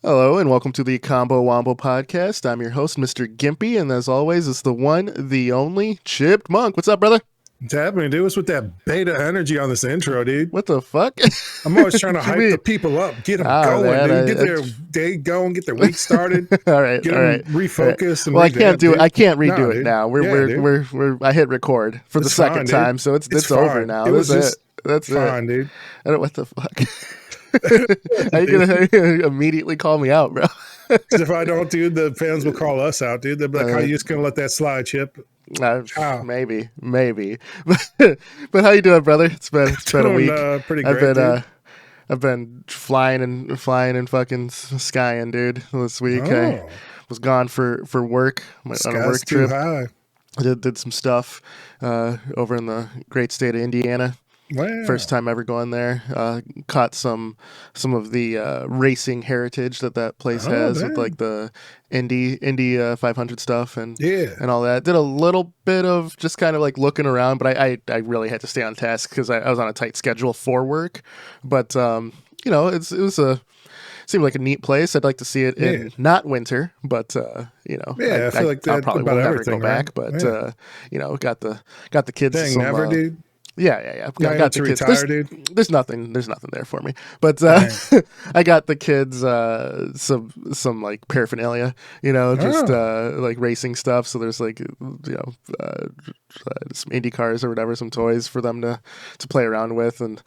Hello and welcome to the Combo Wombo podcast. I'm your host, Mr. Gimpy, and as always, it's the one, the only Chipped Monk. What's up, brother? What's happening, dude? What's with that beta energy on this intro, dude? What the fuck? I'm always trying to hype the people up, get them going, man, dude. Get their day going, get their week started. all right, get all right. refocused. Well, I can't do it. I can't redo it now. I hit record for the second time, so it's over now. That's it. That's fine, dude. I don't. What the fuck? How you gonna immediately call me out, bro? If I don't, dude, the fans will call us out, dude. They'll be like, "How you just gonna let that slide, Chip?" Maybe. But how you doing, brother? It's been a week. Pretty great. I've been flying and fucking skying, dude. This week I was gone for work on a work trip. High. I did some stuff over in the great state of Indiana. Wow. First time ever going there. Caught some of the racing heritage that place has with like the Indy 500 stuff and all that. Did a little bit of just kind of like looking around, but I really had to stay on task because I was on a tight schedule for work. But it seemed like a neat place. I'd like to see it in not winter, but I feel like that I probably will never go back. But got the kids. Dang, some, never, dude. Yeah. Got the kids. Retire, dude. There's nothing there for me. But I got the kids some like paraphernalia, like racing stuff. So there's like some Indy cars or whatever, some toys for them to play around with, and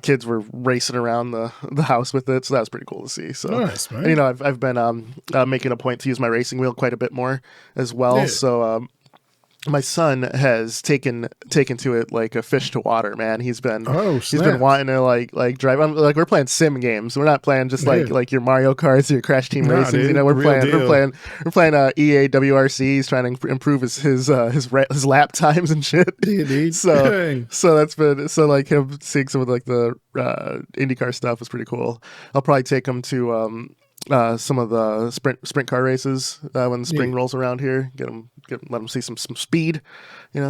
kids were racing around the house with it. So that was pretty cool to see. So nice, man. I've been making a point to use my racing wheel quite a bit more as well. Yeah. So my son has taken to it like a fish to water, man. He's been wanting to like drive. Like we're playing sim games. We're not playing just like your Mario Karts or your Crash Team Racing. Dude, we're playing EA WRC. He's trying to improve his lap times and shit. Yeah, dude. So that's been like him seeing some of like the IndyCar stuff was pretty cool. I'll probably take him to some of the sprint car races when the spring rolls around here. Let him see some speed.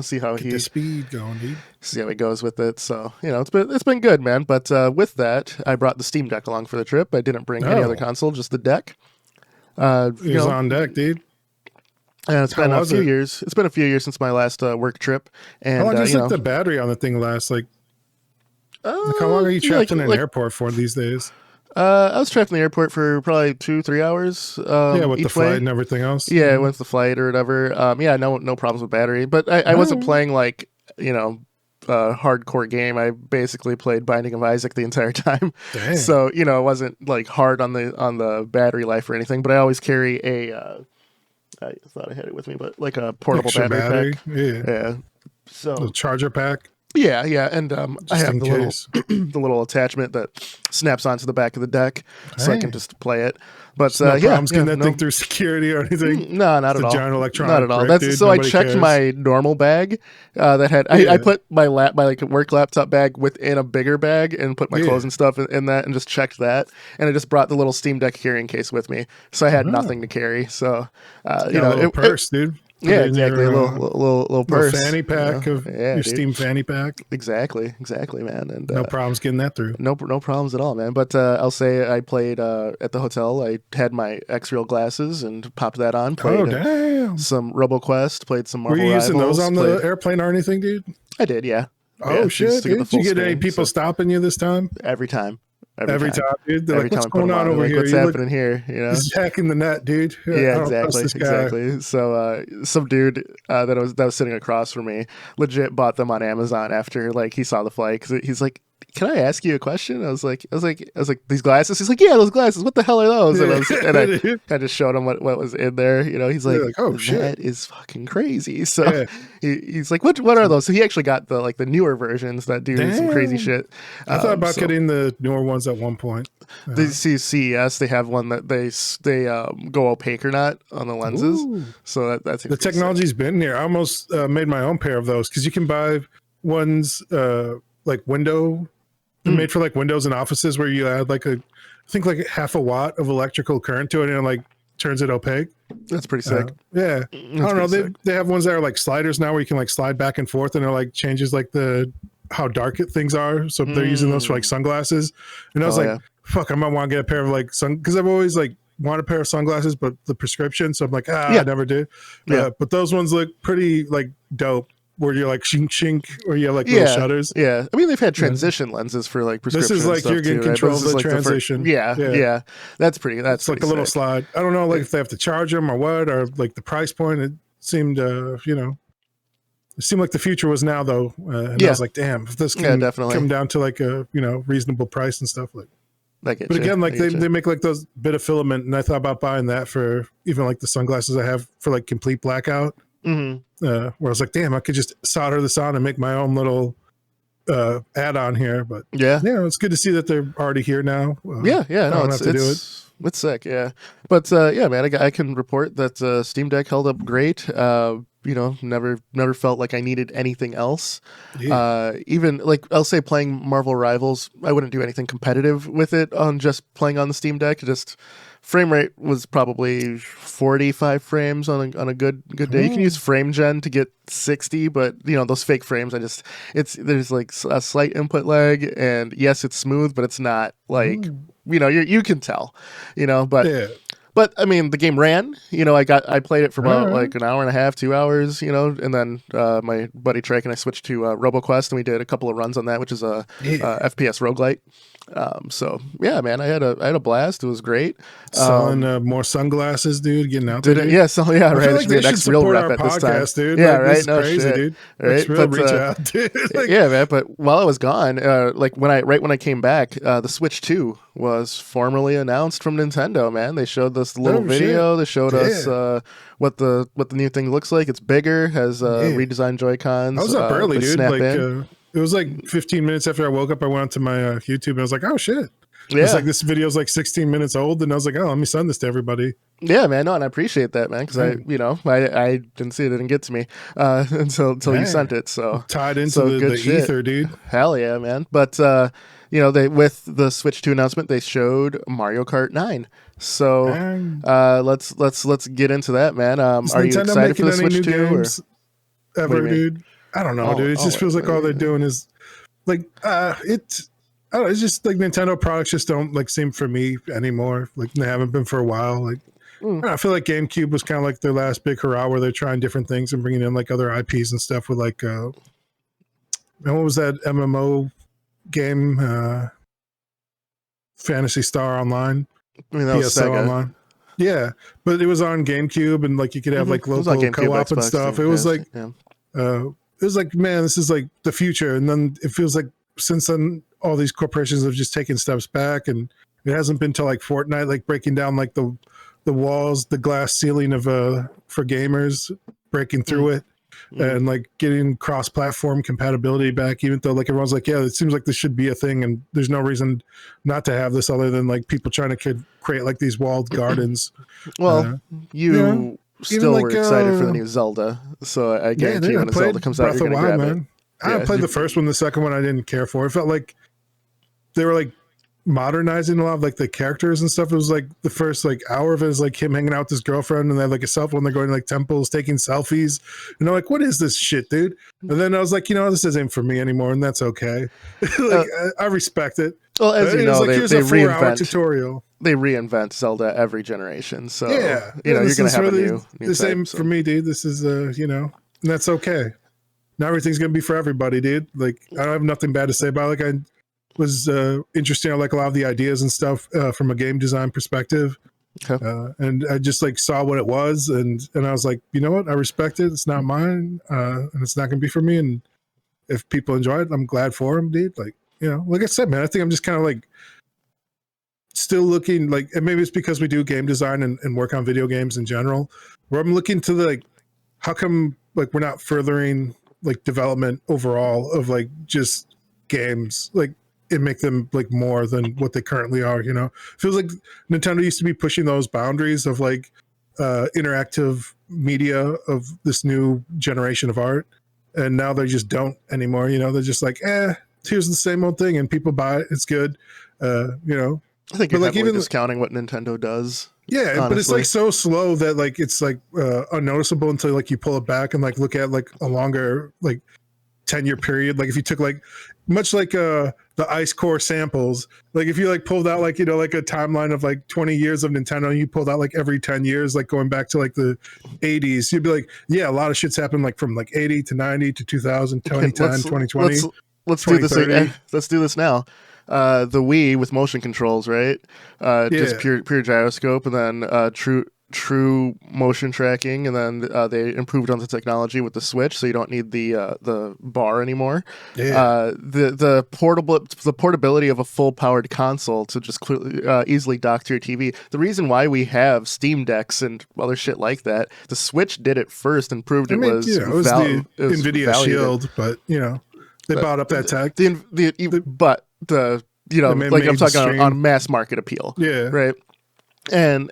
See how the speed going, dude. See how he goes with it. So it's been good, man. But with that, I brought the Steam Deck along for the trip. I didn't bring any other console, just the deck. It was on deck, dude. And it's been a few years. It's been a few years since my last work trip. And how long does the battery on the thing last? Like how long are you trapped in an airport for these days? I was trapped in the airport for probably 2-3 hours. With the flight and everything else. Yeah, with the flight or whatever. No problems with battery. But I wasn't playing like hardcore game. I basically played Binding of Isaac the entire time. Dang. So it wasn't like hard on the battery life or anything. But I always carry a. I thought I had it with me, but like a portable battery pack. Yeah. So the charger pack. Yeah, and I have the little attachment that snaps onto the back of the deck, so I can just play it. But no problems getting that thing through security or anything. No, not at all. Giant electronic. Not at all. Brick, dude. So Nobody I checked cares. my normal bag that had. I put my work laptop bag within a bigger bag and put my clothes and stuff in that, and just checked that. And I just brought the little Steam Deck carrying case with me, so I had nothing to carry. So a little purse, dude. Yeah, exactly. A little purse. Little fanny pack of your Steam fanny pack. Exactly, man. And no problems getting that through. No problems at all, man. But I'll say I played at the hotel. I had my Xreal glasses and popped that on. Played some RoboQuest. Played some Marvel Rivals. Were you using those on the airplane or anything, dude? I did, yeah. Oh, shit, dude. Did you get any people stopping you this time? Every time. Every time, dude. They're like, what's going on over here? What's happening here? He's hacking the net, dude. Yeah, exactly. So some dude that was sitting across from me legit bought them on Amazon after like he saw the flight, because he's like, can I ask you a question? I was like, these glasses? He's like, yeah, those glasses. What the hell are those? And I just showed him what was in there. He's like, oh shit, that is fucking crazy. So he's like, what are those? So he actually got the newer versions that do some crazy shit. I thought about getting the newer ones at one point. They see CES. They have one that they go opaque or not on the lenses. Ooh. So that's the technology's been here. I almost made my own pair of those, because you can buy ones like window. Made for like windows and offices, where you add like half a watt of electrical current to it, and it like turns it opaque. That's pretty sick. I don't know. They have ones that are like sliders now, where you can like slide back and forth, and it like changes like the how dark things are. So they're using those for like sunglasses. And I was like, fuck, I might want to get a pair of like because I've always like want a pair of sunglasses, but the prescription. So I'm like, I never do. But those ones look pretty like dope. Where you're like shink shink, or you have like little shutters. Yeah, I mean they've had transition lenses for like prescription. This is like you're getting control of the like transition. Yeah, that's pretty. That's it's like a little slide. I don't know, like if they have to charge them or what, or like the price point. It seemed, it seemed like the future was now though. And I was like, damn, if this can definitely come down to like a reasonable price and stuff like. But again, like they make like those bit of filament, and I thought about buying that for even like the sunglasses I have for like complete blackout. Where I was like, damn, I could just solder this on and make my own little add-on here. But it's good to see that they're already here now. No, it's sick. But man, I can report that Steam Deck held up great. Never felt like I needed anything else. Even like I'll say playing Marvel Rivals, I wouldn't do anything competitive with it on just playing on the Steam Deck. Just frame rate was probably 45 frames on a good day. You can use frame gen to get 60, but those fake frames, there's like a slight input lag, and yes, it's smooth, but it's not like you can tell, But I mean, the game ran. I played it for about like an hour and a half, 2 hours. And then my buddy Trek and I switched to RoboQuest, and we did a couple of runs on that, which is a FPS roguelite. So yeah, man, I had a blast. It was great. Selling more sunglasses, dude. Getting out there. Right. I feel like they should support our podcast, dude. Yeah, like, right. This is crazy, shit. dude. Right. Reach out, dude. Man. But while I was gone, when I came back, the Switch 2 was formally announced from Nintendo. Man, they showed this little video. They showed us what the new thing looks like. It's bigger, has redesigned Joy-Cons. I was up early, dude. Snap-in. It was like 15 minutes after I woke up. I went onto my YouTube and I was like, oh shit. Yeah. It's like this video's like 16 minutes old, and I was like, oh, let me send this to everybody. Yeah, man. No, and I appreciate that, man, because I didn't see it. It didn't get to me until you sent it. So tied into the ether, dude. Hell yeah, man. But they with the Switch 2 announcement, they showed Mario Kart 9. So let's get into that, man. Are you excited for the Switch 2? Ever, dude? I don't know, dude. It just feels like all they're doing is like it's just like Nintendo products just don't like seem for me anymore. Like they haven't been for a while. Like I feel like GameCube was kind of like their last big hurrah where they're trying different things and bringing in like other IPs and stuff with like and what was that MMO game? Phantasy Star Online. I mean, that was Sega. Online. Yeah, but it was on GameCube, and like you could have like local co-op and stuff. It was like it was like, man, this is like the future. And then it feels like since then, all these corporations have just taken steps back, and it hasn't been till like Fortnite, like breaking down like the walls, the glass ceiling of for gamers, breaking through it, and like getting cross-platform compatibility back. Even though like everyone's like, yeah, it seems like this should be a thing, and there's no reason not to have this other than like people trying to create like these walled gardens. Well, still were excited for the new Zelda, so I guarantee when Zelda comes out, you're gonna grab it. I played the first one. The second one I didn't care for. It felt like they were like modernizing a lot of like the characters and stuff. It was like the first like hour of it is like him hanging out with his girlfriend, and they have like a cell phone. They're going to like temples, taking selfies, and they're like, "What is this shit, dude?" And then I was like, this isn't for me anymore, and that's okay. Like I respect it. Well, as you know, like, here's a 4-hour tutorial. They reinvent Zelda every generation, so yeah, you're gonna have a new the same for me, dude. This is and that's okay. Not everything's gonna be for everybody, dude. Like I don't have nothing bad to say about it. Like I was interesting. I like a lot of the ideas and stuff from a game design perspective. Okay. And I just like saw what it was, and I was like, you know what? I respect it. It's not mine, and it's not gonna be for me. And if people enjoy it, I'm glad for them, dude. Like like I said, man, I think I'm just kind of like still looking like, and maybe it's because we do game design and work on video games in general, where I'm looking to the like, how come like we're not furthering like development overall of like just games, like and make them like more than what they currently are. Feels like Nintendo used to be pushing those boundaries of like interactive media of this new generation of art, and now they just don't anymore. They're just like, here's the same old thing, and people buy it. It's good. I think you're like even discounting what Nintendo does. Yeah, honestly. But it's like so slow that like it's like unnoticeable until like you pull it back and like look at like a longer like 10-year period. Like if you took like much like the Ice Core samples, like if you like pulled out like, you know, like a timeline of like 20 years of Nintendo, and you pulled out like every 10 years, like going back to like the 80s, you'd be like, yeah, a lot of shit's happened like from like 80 to 90 to 2000, 2010, 2020. Let's do this. Let's do this now. The Wii with motion controls, right? Just pure gyroscope, and then true motion tracking, and then they improved on the technology with the Switch, so you don't need the bar anymore. The portability of a full powered console to just easily dock to your TV. The reason why we have Steam Decks and other shit like that, the Switch did it first and proved it was the NVIDIA valued. Shield, but you know they bought up that tech. Like I'm talking on mass market appeal, right? And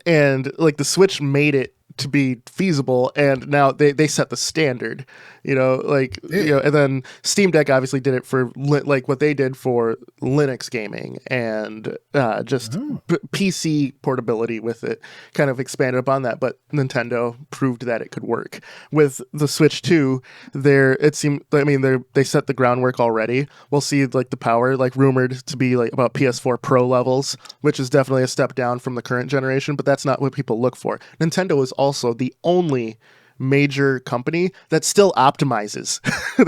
like the Switch made it to be feasible, and now they set the standard, you know, like you know, and then Steam Deck obviously did it for like what they did for Linux gaming, and just PC portability with it kind of expanded upon that. But Nintendo proved that it could work with the Switch 2. They set the groundwork already. We'll see like the power like rumored to be like about PS4 Pro levels, which is definitely a step down from the current generation, but that's not what people look for. Nintendo is also the only major company that still optimizes.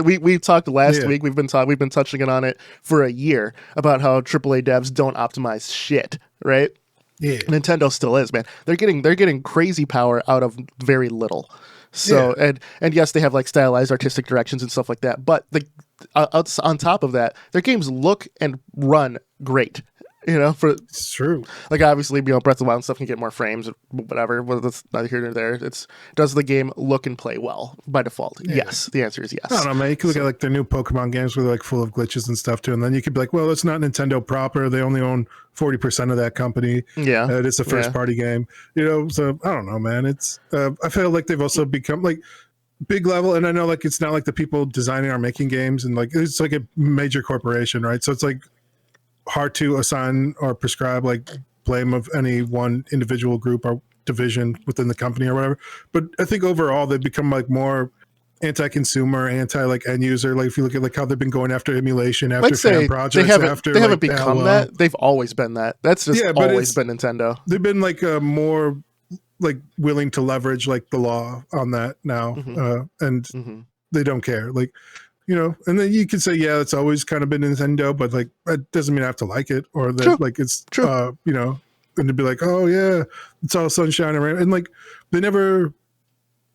we talked last week. We've been touching on it for a year about how AAA devs don't optimize shit, right? Yeah. Nintendo still is, man. They're getting crazy power out of very little. So and yes, they have like stylized artistic directions and stuff like that. But on top of that, their games look and run great. You know, it's true. Like obviously, you know, Breath of the Wild and stuff can get more frames, or whatever. But that's neither here nor there. Does the game look and play well by default? Yeah. Yes, the answer is yes. I don't know, man. You can look at like their new Pokemon games where they're like full of glitches and stuff too, and then you could be like, well, it's not Nintendo proper. They only own 40% of that company. Yeah, it's a first party game. You know, so I don't know, man. It's I feel like they've also become like big level, and I know like it's not like the people designing are making games, and like it's like a major corporation, right? So it's like hard to assign or prescribe like blame of any one individual group or division within the company or whatever. But I think overall they've become like more anti-consumer, like end user. Like if you look at like how they've been going after emulation, after fan projects, they haven't become that. They've always been that. That's just always been Nintendo. They've been like more like willing to leverage like the law on that now, and they don't care. Like, you know, and then you could say, yeah, it's always kind of been Nintendo, but like that doesn't mean I have to like it, or that like it's you know, and to be like, oh yeah, it's all sunshine and rain, and like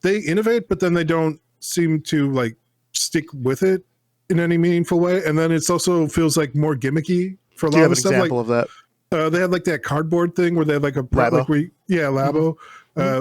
they innovate, but then they don't seem to like stick with it in any meaningful way, and then it's also feels like more gimmicky for a lot of the stuff. Example of that? They had like that cardboard thing where they had like a Labo. Labo.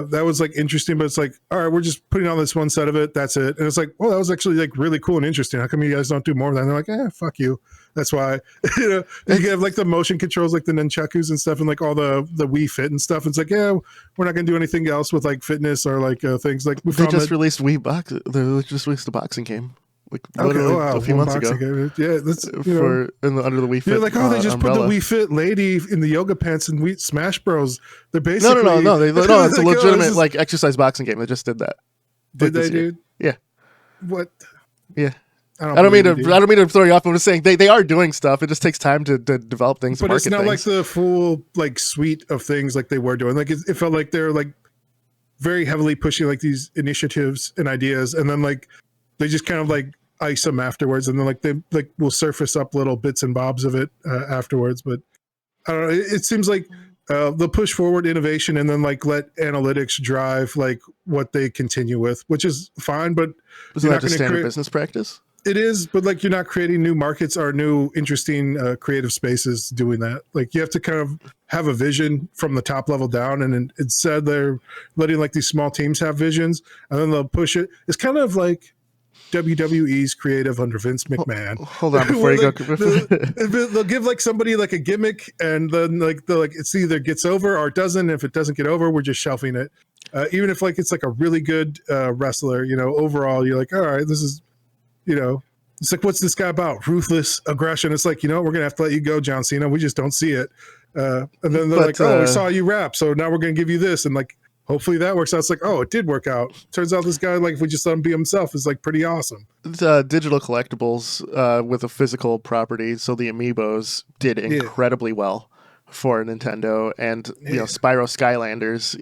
That was like interesting, but it's like, all right, we're just putting on this one set of it. That's it. And it's like, well, that was actually like really cool and interesting. How come you guys don't do more of that? And they're like, fuck you. That's why, you know, you have like the motion controls, like the nunchakus and stuff, and like all the Wii Fit and stuff. It's like, yeah, we're not going to do anything else with like fitness or like things like. They just released Wii Box. They just released a boxing game. Like literally a few months ago. Yeah, that's under the Wii Fit. You're like, oh, they just umbrella. put the Wii Fit lady in the yoga pants and Wii Smash Bros. They're basically no. It's a legitimate like exercise boxing game. They just did that. Did they, dude? Yeah. What? Yeah. I don't mean to throw you off. I'm just saying they are doing stuff. It just takes time to develop things. But and it's not things. like the full like suite of things like they were doing. Like it felt like they're like very heavily pushing like these initiatives and ideas, and then like they just kind of like ice them afterwards, and then like they like will surface up little bits and bobs of it afterwards. But I don't know. It seems like they'll push forward innovation and then like let analytics drive like what they continue with, which is fine. But isn't that just standard business practice? It is, but like you're not creating new markets or new interesting creative spaces doing that. Like you have to kind of have a vision from the top level down, and instead they're letting like these small teams have visions, and then they'll push it. It's kind of like WWE's creative under Vince McMahon. Hold on before you go. They'll give like somebody like a gimmick, and then like it's either gets over or it doesn't. If it doesn't get over, we're just shelving it. Even if like it's like a really good wrestler, you know, overall you're like, all right, this is, you know, it's like, what's this guy about? Ruthless aggression. It's like, you know, we're gonna have to let you go, John Cena. We just don't see it. And then they're like, oh, we saw you rap, so now we're gonna give you this, and like hopefully that works out. It's like, oh, it did work out. Turns out this guy, like, if we just let him be himself, is like pretty awesome. Digital collectibles with a physical property, so the amiibos did incredibly well for Nintendo, and Spyro Skylanders,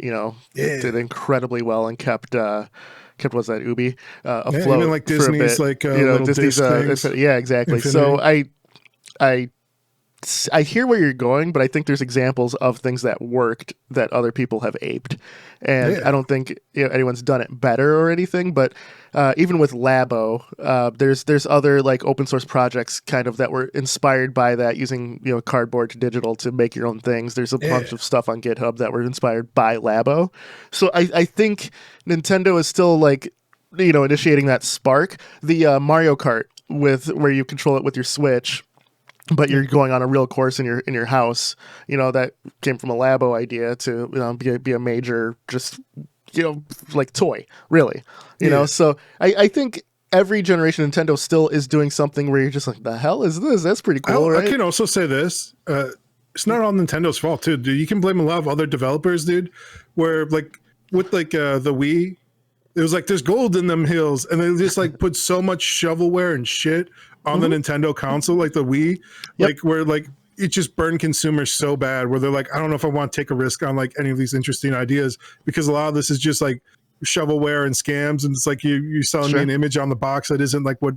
did incredibly well and kept was that Ubi afloat. Even like Disney's like little Disney's exactly. Infinity. So I hear where you're going, but I think there's examples of things that worked that other people have aped, and I don't think anyone's done it better or anything. But even with Labo, there's other like open source projects kind of that were inspired by that, using cardboard to digital to make your own things. There's a bunch of stuff on GitHub that were inspired by Labo. So I think Nintendo is still like initiating that spark. The Mario Kart where you control it with your Switch, but you're going on a real course in your house. That came from a Labo idea to be a major just like toy, really. So I think every generation Nintendo still is doing something where you're just like, the hell is this? That's pretty cool, right? I can also say this. It's not all Nintendo's fault too, dude. You can blame a lot of other developers, dude, where like with like the Wii, it was like there's gold in them hills, and they just like put so much shovelware and shit on the Nintendo console, like the Wii, like where like it just burned consumers so bad, where they're like, I don't know if I want to take a risk on like any of these interesting ideas, because a lot of this is just like shovelware and scams, and it's like you're selling me an image on the box that isn't like what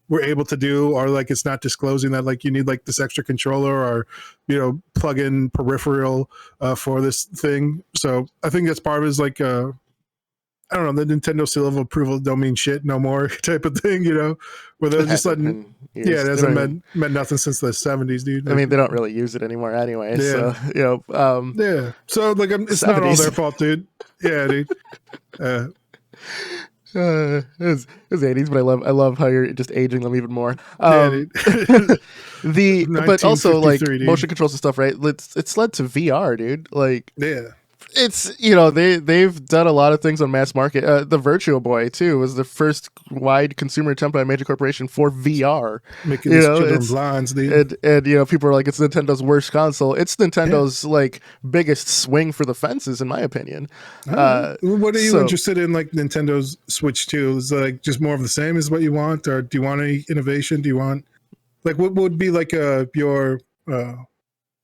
we're able to do, or like it's not disclosing that like you need like this extra controller or plug-in peripheral for this thing. So I think that's part of it, is like I don't know, the Nintendo seal of approval don't mean shit no more type of thing, where they're just letting, it hasn't meant nothing since the 70s, dude. I mean, they don't really use it anymore anyway. So, So like, it's 70s. Not all their fault, dude. Yeah, dude. It was 80s, but I love how you're just aging them even more. Dude. But also like dude. motion controls and stuff, right? It's led to VR, dude. Like, it's they've done a lot of things on mass market. The Virtual Boy too was the first wide consumer attempt by a major corporation for VR. Making these children blinds, dude. And people are like, it's Nintendo's worst console. It's Nintendo's like biggest swing for the fences, in my opinion. What are you interested in, like Nintendo's Switch 2? Is like just more of the same is what you want, or do you want any innovation? Do you want like what would be like your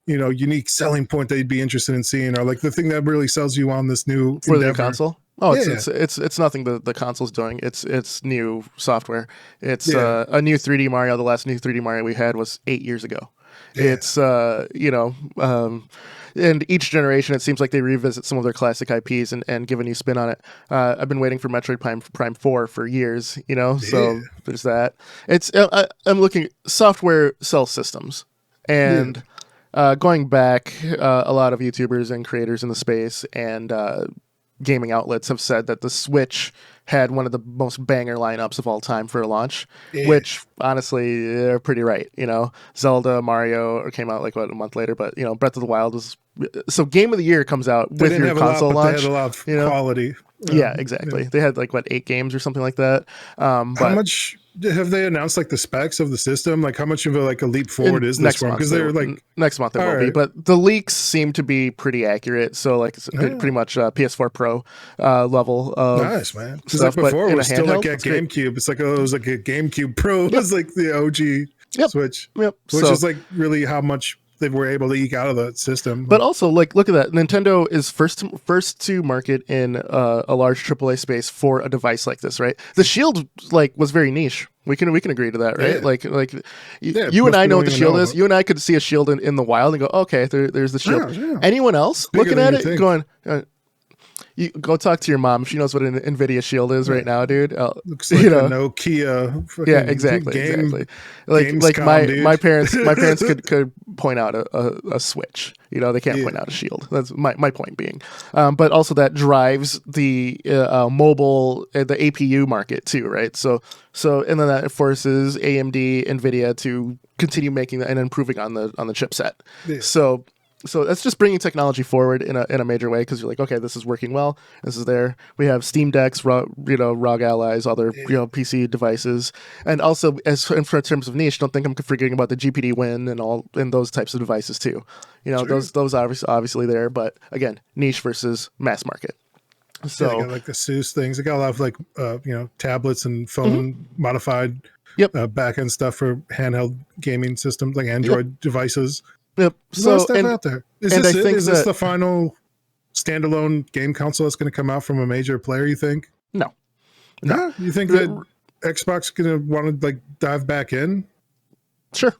unique selling point that you'd be interested in seeing, or like the thing that really sells you on this new for the new console? Oh, it's nothing the console's doing. It's new software. It's a new 3D Mario. The last new 3D Mario we had was 8 years ago. It's and each generation it seems like they revisit some of their classic IPs and give a new spin on it. I've been waiting for Metroid Prime 4 for years, so there's that. It's I'm looking, software sells systems, and going back, a lot of YouTubers and creators in the space and gaming outlets have said that the Switch had one of the most banger lineups of all time for a launch, which honestly, they're pretty right. Zelda, Mario came out like a month later, but Breath of the Wild was, so Game of the Year comes out with your console launch. They had a lot of quality. Yeah, exactly. They had like 8 games or something like that. How much have they announced like the specs of the system? Like how much of a leap forward is this one? Because they're like next month it will be, but the leaks seem to be pretty accurate. So like it's pretty much PS4 Pro level of nice, man. Because like before it was still like at GameCube. It's like it was like a GameCube Pro. It was like the OG Switch. Which is like really how much they were able to eke out of the system. But also, like, look at that. Nintendo is first to market in a large AAA space for a device like this, right? The Shield, like, was very niche. We can agree to that, right? You and I know what the Shield is. You and I could see a Shield in the wild and go, okay, there's the Shield. Anyone else looking at it going, you go talk to your mom. She knows what an NVIDIA Shield is right now, dude. Looks like a Nokia. Yeah, exactly. Like my parents could point out a Switch. They can't point out a Shield. That's my point being. But also that drives the mobile, the APU market too, right? So and then that forces AMD, NVIDIA to continue making and improving on the chipset. Yeah. So that's just bringing technology forward in a major way, because you're like, okay, this is working well. This is there. We have Steam Decks, ROG Allies, other PC devices, and also in terms of niche, don't think I'm forgetting about the GPD Win and those types of devices too. Those obviously there, but again, niche versus mass market. Yeah, they So got like the Seuss things. They got a lot of like tablets and phone modified yep, back end stuff for handheld gaming systems like yep, Android devices. yep. There's a lot of So stuff out there. Is and I this it? think Is this that the final standalone game console that's going to come out from a major player? You think? no, Yeah, you think that Xbox is going to want to like dive back in? Sure.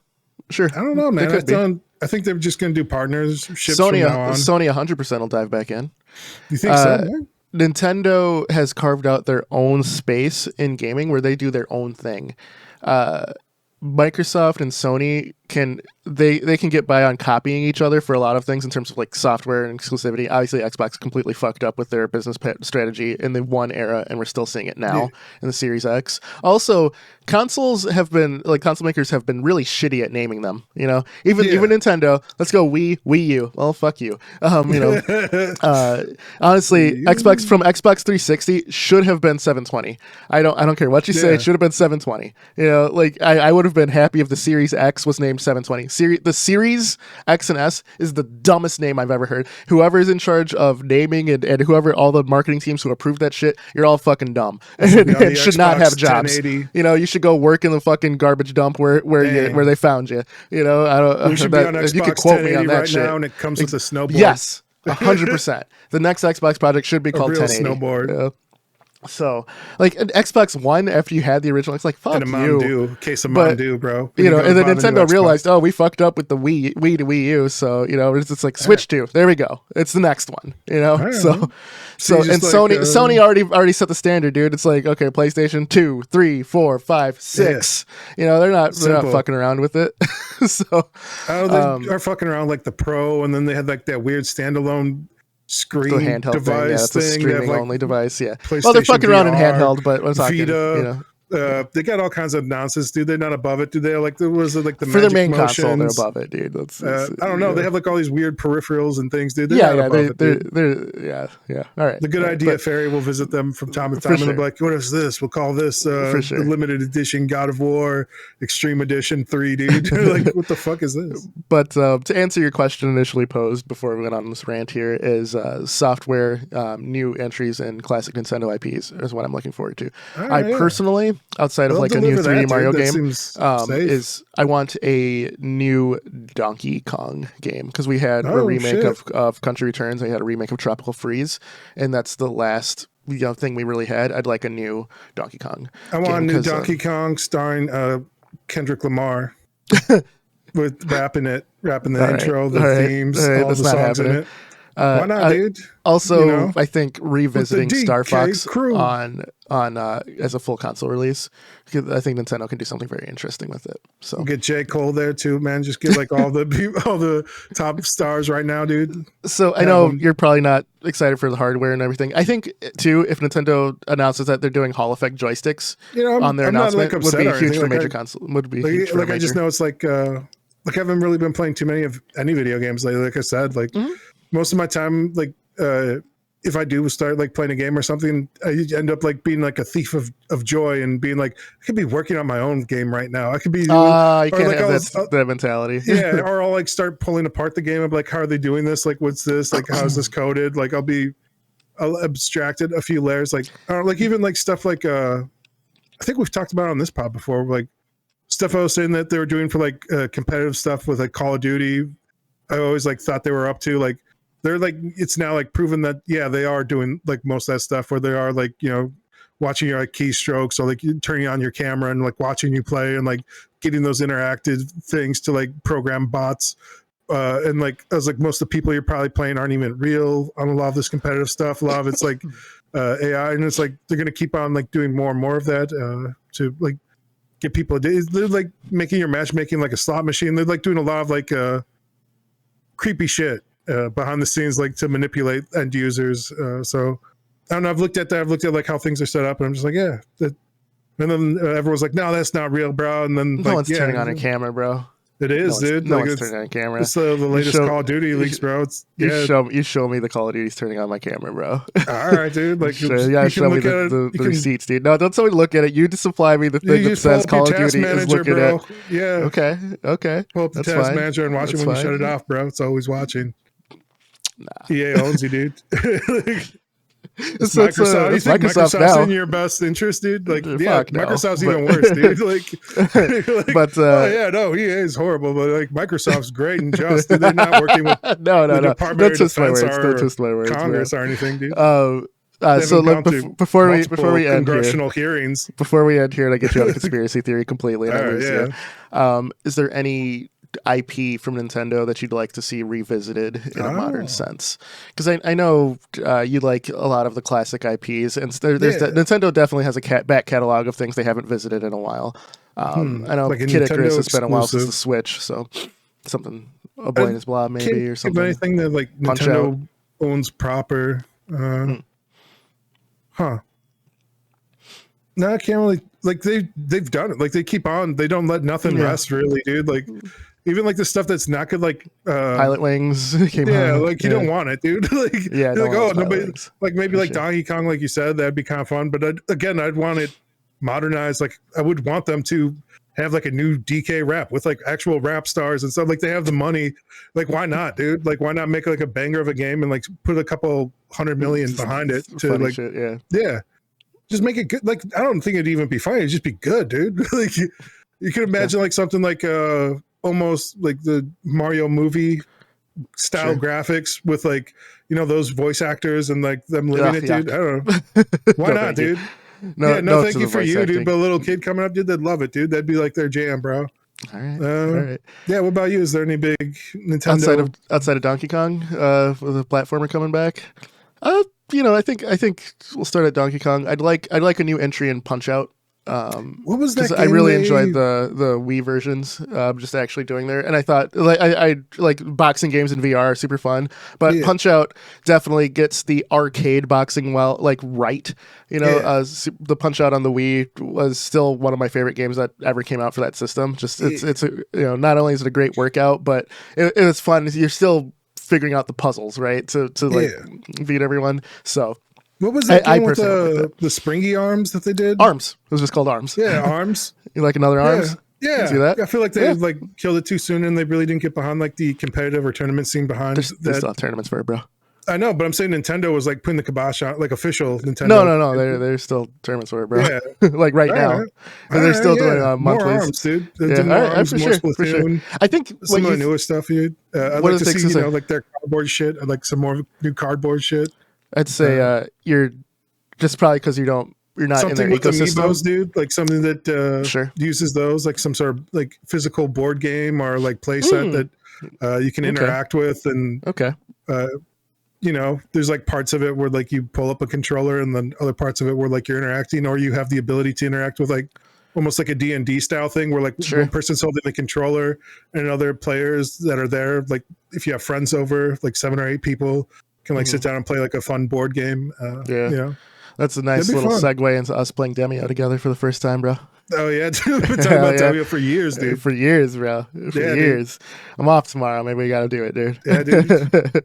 I don't know, They man. could be. I think they're just going to do partnerships from now on. Sony 100% will dive back in. You think so? Man? Nintendo has carved out their own space in gaming where they do their own thing. Microsoft and Sony can get by on copying each other for a lot of things in terms of like software and exclusivity. Obviously, Xbox completely fucked up with their business strategy in the one era, and we're still seeing it now in the Series X. Also, console makers have been really shitty at naming them. Even Nintendo. Let's go Wii U. Well, fuck you. Honestly, Xbox 360 should have been 720. I don't care what you say. It should have been 720. I would have been happy if the Series X was named 720. The Series X and S is the dumbest name I've ever heard. Whoever is in charge of naming and whoever, all the marketing teams who approved that shit, you're all fucking dumb and should not have jobs. You should go work in the fucking garbage dump where they found you. I don't. We should be on Xbox, you could quote me on that shit now, and it comes with a snowboard. Yes, 100%. The next Xbox project should be called 1080. Snowboard. So, like an Xbox One, after you had the original, it's like fuck and a Mountain Dew, case of Mountain Dew, bro. And then Nintendo realized, we fucked up with the Wii to Wii U, so it's like switch to. There we go. It's the next one. So and Sony already set the standard, dude. It's like, okay, PlayStation 2, 3, 4, 5, 6. They're not fucking around with it. So they are fucking around like the Pro, and then they had like that weird standalone screen handheld device thing. Yeah, it's a streaming like only device. Yeah. Well, they're fucking around in handheld, but what's Vita. They got all kinds of nonsense, dude. They're not above it, do they? Like there was like the for their main motions. console, they're above it, dude. I don't know. They have like all these weird peripherals and things, dude. They're yeah. All right. The Good Idea Fairy will visit them from time to time, and they'll be like, "What is this? We'll call this the limited edition God of War Extreme Edition 3, dude." Like, what the fuck is this? But to answer your question initially posed before we went on this rant here is software, new entries in classic Nintendo IPs is what I'm looking forward to. Personally, outside of like a new 3D Mario game, I want a new Donkey Kong game, because we had a remake of Country Returns. I had a remake of Tropical Freeze, and that's the last thing we really had. I'd like a new Donkey Kong. I want a new Donkey Kong starring Kendrick Lamar with rapping the intro, the themes, all the songs in it. Why not, dude? Also, I think revisiting Star Fox on as a full console release, I think Nintendo can do something very interesting with it. So we'll get J. Cole there too, man. Just get like all the top stars right now, dude. So I know you're probably not excited for the hardware and everything. I think too, if Nintendo announces that they're doing Hall effect joysticks on their announcement, would be huge for major console. Would be huge for I just know it's like I haven't really been playing too many of any video games lately. Like I said, most of my time, like if I do start like playing a game or something, I end up like being like a thief of joy and being like, I could be working on my own game right now. I could be. You can't have that mentality. Yeah, or I'll like start pulling apart the game. I'm like, how are they doing this? Like, what's this? Like, how is this coded? Like, I'll abstract it a few layers. Like, like even like stuff like I think we've talked about on this pod before. Like stuff I was saying that they were doing for like competitive stuff with like Call of Duty. I always like thought they were up to like. They're like, it's now like proven that, they are doing like most of that stuff where they are like, watching your like keystrokes or like turning on your camera and like watching you play and like getting those interactive things to like program bots. And like, I was like, most of the people you're probably playing aren't even real on a lot of this competitive stuff. A lot of it's like AI, and it's like, they're going to keep on like doing more and more of that to like get people. They're like making your matchmaking like a slot machine. They're like doing a lot of like creepy shit. Behind the scenes, like to manipulate end users. So I don't know. I've looked at that. I've looked at like how things are set up, and I'm just like, and then everyone's like, no, that's not real, bro. And then no one's turning on a camera, bro. It is, dude. No one's turning on a camera. It's the latest Call of Duty leaks, bro. You show me the Call of Duty's turning on my camera, bro. All right, dude. Like, show me the receipts, dude. No, don't somebody look at it. You just supply me the thing that says Call of Duty is looking at. Yeah. Okay. Pull up the task manager and watch it when you shut it off, bro. It's always watching. Nah. EA owns you, dude. It's Microsoft. You it's think Microsoft Microsoft's now. in your best interest, dude? Like, yeah, Fuck no. Microsoft's even worse, dude. Like, But oh yeah, no, he is horrible, but like Microsoft's great and just. Dude, they're not working with no, the Department don't of twist my Defense words. Don't or twist my words, Congress man. or anything, dude. So haven't look, gone through before we multiple end here, congressional hearings. before we end here, and I get you on a conspiracy theory completely, and I All right, lose yeah. you. Is there any IP from Nintendo that you'd like to see revisited in a modern sense? Because I know you like a lot of the classic IPs, and Nintendo definitely has a back catalog of things they haven't visited in a while. I know Like a Kid Nintendo Icarus has been a while since exclusive. the Switch, so something a Boy and His Blob maybe Can't or think of something. anything that like Punch Nintendo owns proper. Huh. No, I can't really like they've done it. Like they keep on. They don't let nothing rest really, dude. Like even like the stuff that's not good, like Pilot Wings came out. like you don't want it, dude. Like Yeah, you're like, no oh one's nobody Wings. like maybe For like sure. Donkey Kong, like you said, that'd be kind of fun. But again, I'd want it modernized. Like I would want them to have like a new DK rap with like actual rap stars and stuff. Like they have the money. Like why not, dude? Like why not make like a banger of a game and like put a couple 100 million behind it to Funny like shit, yeah. yeah. Just make it good. Like I don't think it'd even be funny. It'd just be good, dude. Like you could imagine like something like almost like the Mario movie style graphics with like those voice actors and like them living it, dude. I don't know. Why No, not, thank you. dude? No, No, to thank the you for voice you, acting. dude. But a little kid coming up, dude, they'd love it, dude. That'd be like their jam, bro. All right. Yeah. What about you? Is there any big Nintendo outside of Donkey Kong, with a platformer coming back? I think we'll start at Donkey Kong. I'd like a new entry in Punch Out. What was that? Because I really enjoyed the Wii versions, just actually doing there, and I thought like I like boxing games in VR are super fun, but Punch Out definitely gets the arcade boxing right. The Punch Out on the Wii was still one of my favorite games that ever came out for that system. Just it's not only is it a great workout, but it was fun. You're still figuring out the puzzles, right? To beat everyone. So. What was that game with like the springy arms that they did? Arms. It was just called Arms. Yeah, Arms. You like another Arms? Yeah. See that? I feel like they like killed it too soon and they really didn't get behind like the competitive or tournament scene behind They still have tournaments for it, bro. I know, but I'm saying Nintendo was like putting the kibosh on, like official Nintendo. No. There's still tournaments for it, bro. Yeah. Like right now. Right. And they're still doing monthlies. More Arms, dude. More Arms, more Splatoon. For sure. I think some of the newer stuff, dude. I'd like to see, like their cardboard shit. I'd like some more new cardboard shit. I'd say you're just probably because you're not in their ecosystem, amiibos, dude. Like something that uses those, like some sort of like physical board game or like play set that you can interact with, and there's like parts of it where like you pull up a controller, and then other parts of it where like you're interacting, or you have the ability to interact with like almost like a D&D style thing where like one person's holding the controller and other players that are there, like if you have friends over, like 7 or 8 people can like sit down and play like a fun board game. That's a nice little segue into us playing Demio together for the first time, bro. Oh yeah, dude. We've been talking about Demio for years, dude. For years, bro. For years. Dude. I'm off tomorrow. Maybe we got to do it, dude. Yeah, dude.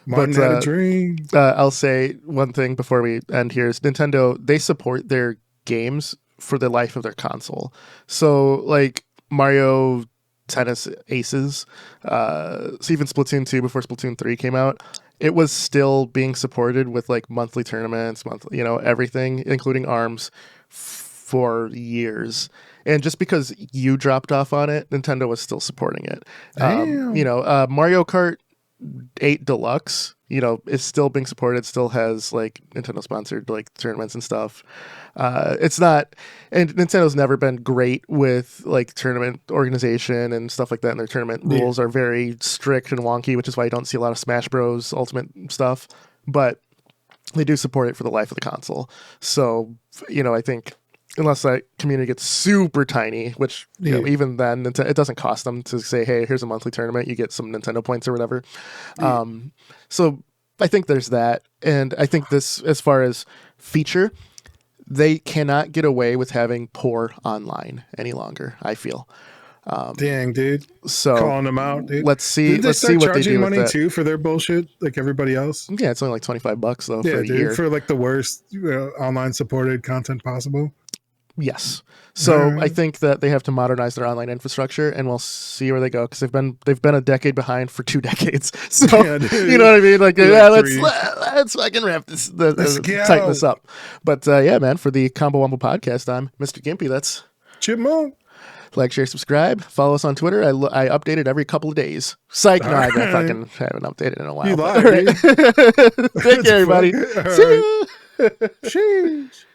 Martin had a dream. I'll say one thing before we end here is Nintendo, they support their games for the life of their console. So like Mario Tennis Aces, so even Splatoon 2 before Splatoon 3 came out, it was still being supported with like monthly tournaments, everything, including ARMS, for years. And just because you dropped off on it, Nintendo was still supporting it. Mario Kart 8 Deluxe, is still being supported, still has like Nintendo sponsored like tournaments and stuff. It's not, and Nintendo's never been great with like tournament organization and stuff like that, and their tournament rules are very strict and wonky, which is why you don't see a lot of Smash Bros. Ultimate stuff, but they do support it for the life of the console. So, I think unless that community gets super tiny, which even then it doesn't cost them to say, hey, here's a monthly tournament, you get some Nintendo points or whatever. So I think there's that, and I think this, as far as feature, they cannot get away with having poor online any longer, I feel. Dang, dude. So calling them out, dude. Let's see what they do with that. Did they start charging money too for their bullshit, like everybody else? Yeah, it's only like $25 though for a year. For like the worst online supported content possible. Yes. So I think that they have to modernize their online infrastructure, and we'll see where they go because they've been a decade behind for 2 decades. So you know what I mean? Like, yeah, let's fucking wrap this, tighten this up. But yeah, man, for the Combo Wombo podcast, I'm Mr. Gimpy. That's Chipmunk. Like, share, subscribe. Follow us on Twitter. I update it every couple of days. Psych, no, I fucking haven't updated in a while. You lied. Take care, everybody. See ya. Sheesh.